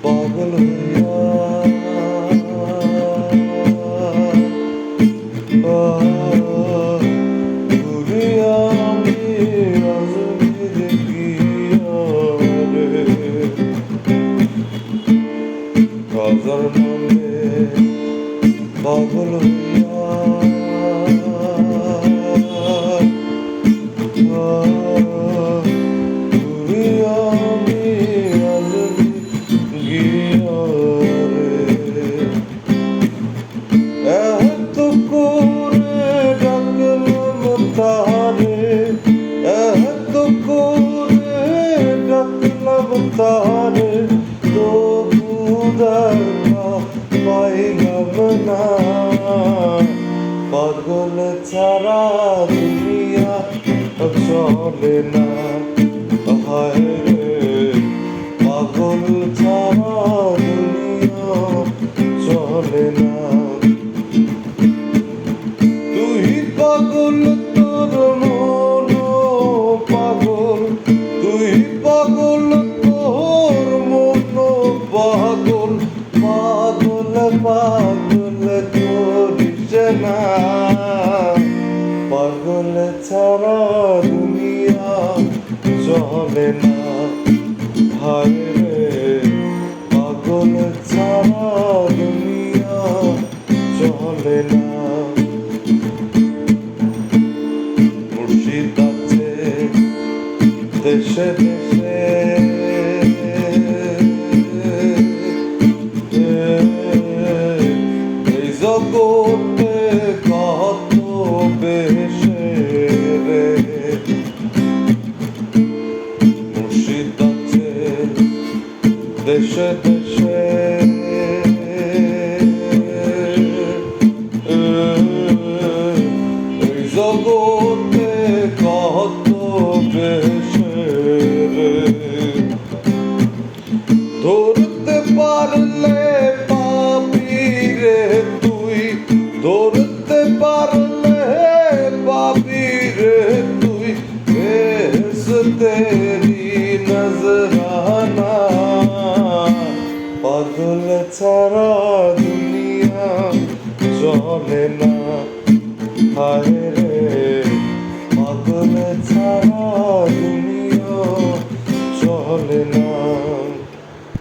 পাগল হইয়া ঘুরে আমি রাজনীতি গিয়া রে রাজার নামে পাগল হইয়া ঘুরে আমি রাজনীতি গিয়া রে এত করে ডাকলাম তারে এত করে ডাকলাম তারে তবু দেখা পাইলাম না পাগল ছাড়া দুনিয়া চলে না হায় রে পাগল ছাড়া দুনিয়া চলে না তুই পাগল তোর মন পাগল তুই পাগল তোর মন পাগল পাগল পাগল করিস না পাগল ছাড়া দুনিয়া চলে না হায় রে পাগল ছাড়া দুনিয়া চলে না মুর্শিদ আছে দেশে দেশে এই জগতে কত বেশে রে মুর্শিদ আছে দেশে দেশে এই জগতে কত বেশে রে ধরতে পারলে পাবি রে তুই ধরতে পারলে পাবি রে তুই তেরি নজরানা পাগল ছাড়া দুনিয়া চলে না হায় রে পাগল ছাড়া দুনিয়া